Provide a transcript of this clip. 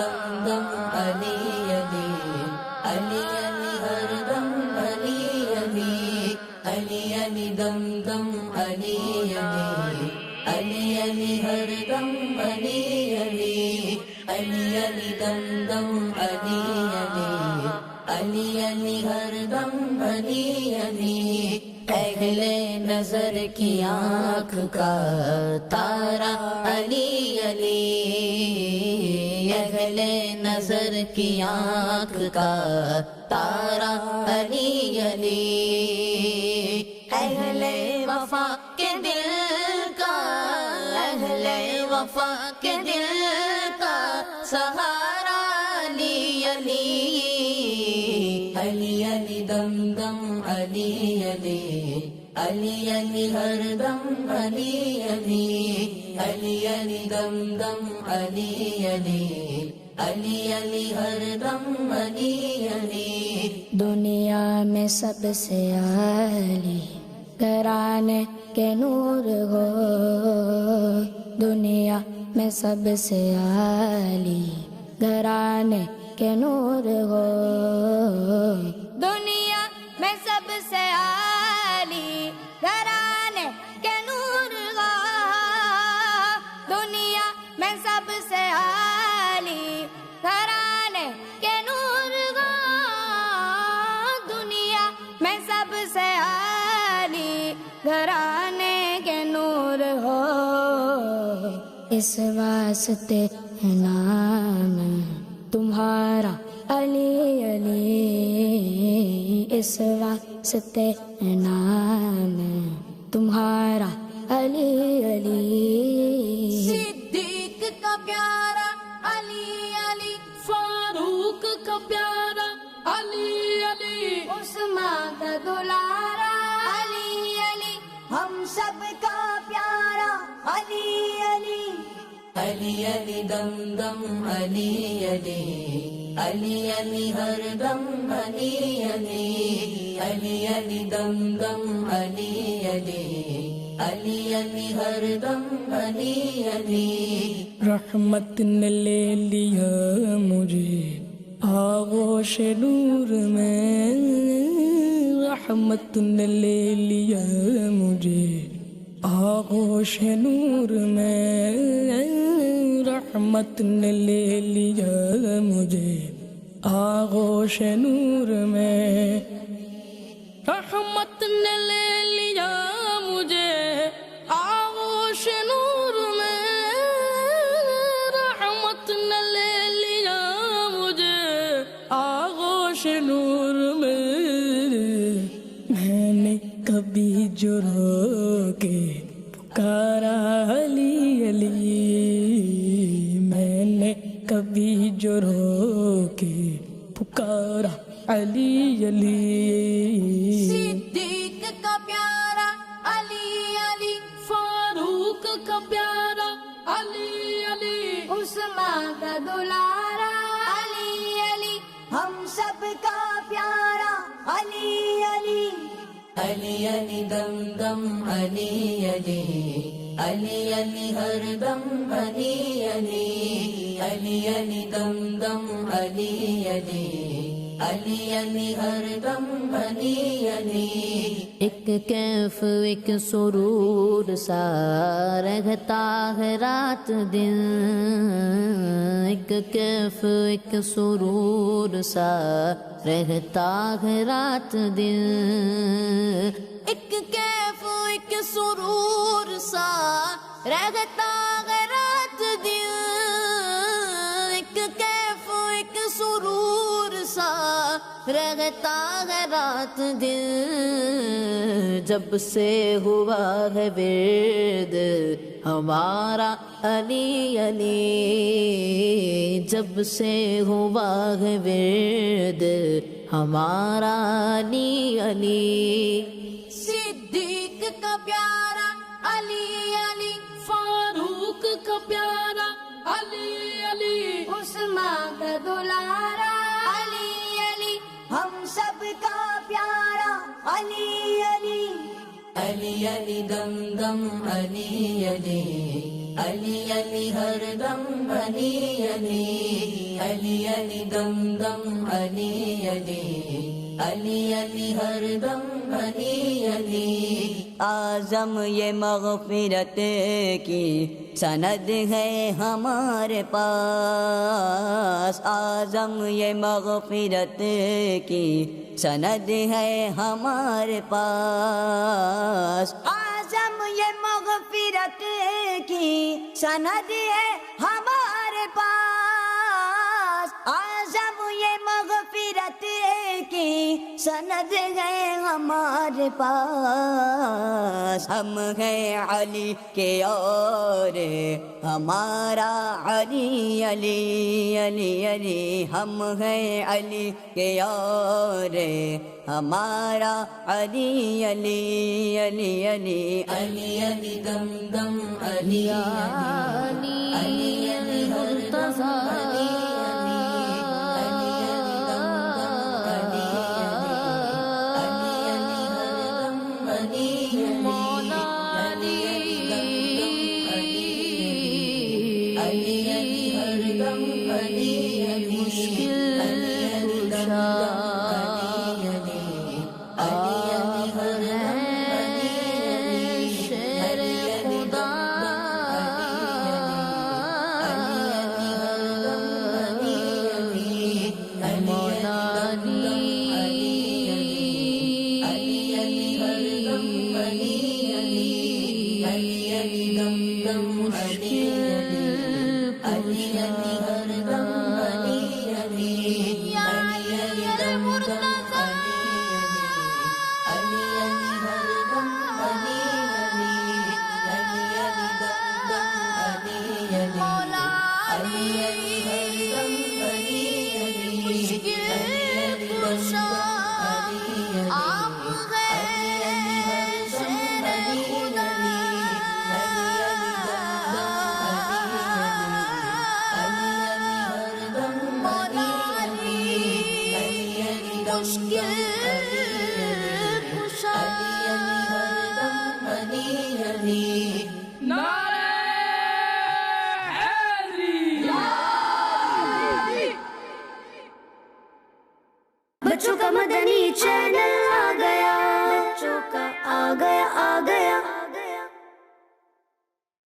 دم دم علی علی علی علی ہر دم علی علی علی علی دم دم علی علی علی علی ہر دم علی علی علی علی دم دم علی علی علی علی ہر دم علی علی اہل نظر کی آنکھ کا تارا علی علی اہل نظر کی آنکھ کا تارا علی علی اہل وفا کے دل کا اہل وفا کے دل کا سہارا علی علی علی علی دم دم علی علی علی علی ہر دم علی علی علی علی دم دم علی علی علی علی ہر دم علی علی دنیا میں سب سے عالی گھرانے کے نور ہو دنیا میں سب سے عالی گھرانے کے نور ہو دنیا میں سب سے عالی گھرانے کے نور ہو دنیا میں سب سے عالی گھرانے کے نور ہو دنیا میں سب سے عالی گھرانے کے نور ہو اس واسطے ہے نام تمہارا علی علی اس واسطے ہے نام تمہارا علی علی صدیق کا پیارا علی علی فاروق کا پیارا علی علی عثمان کا دلارا علی علی ہم سب کا پیارا علی علی علی علی دم دم علی علی علی علی ہر دم علی علی علی علی دم دم علی علی علی علی ہر دم علی علی رحمت نے لے لیا مجھے آغوش نور میں رحمت نے لے لیا مجھے آغوش نور میں رحمت نے لے لیا مجھے آغوش نور میں رحمت نے لے لیا مجھے آغوش نور میں رحمت نے لے لیا مجھے آغوش نور میں نے کبھی جو رو کے پکارا علی علی میں نے کبھی جو رو کے پکارا علی علی صدیق کا پیارا علی علی فاروق کا پیارا علی علی عثمان کا دلارا علی علی ہم سب کا پیارا علی علی علی علی دم دم علی علی علی علی ہر دم علی علی علی علی دم دم علی علی علی علی ہر دم علی علی ایک کیف ایک سرور سا رہتا ہے رات دن ایک کیف ایک سرور سا رہتا ہے رات دن ایک کیف ایک سرور سا رہتا ہے رات دن ایک کیف ایک سرور سا رہتا ہے رات دن جب سے ہوا ہے ورد ہمارا علی علی جب سے ہوا ہے ورد ہمارا علی علی صدیق کا پیارا علی علی فاروق کا پیارا علی علی عثمان کا دلارا علی علی ہم سب کا پیارا علی علی علی علی دم دم علی علی علی علی ہر دم علی علی علی علی دم دم علی علی علی علی ہر دم علی علی اعظم یہ مغفرت کی سند ہے ہمارے پاس اعظم یہ مغفرت کی سند ہے ہمارے پاس اعظم یہ مغفرت کی سند ہے ہمارے پاس اعظم یہ مغفرت کی سند ہے ہمارے پاس ہم ہیں علی کے اور ہمارا علی علی علی علی ہم ہیں علی کے اور ہمارا علی علی علی علی علی علی دم دم علی علی علی علی مرتضی علی بچوں کا مدنی چینل آ گیا، بچوں کا آ گیا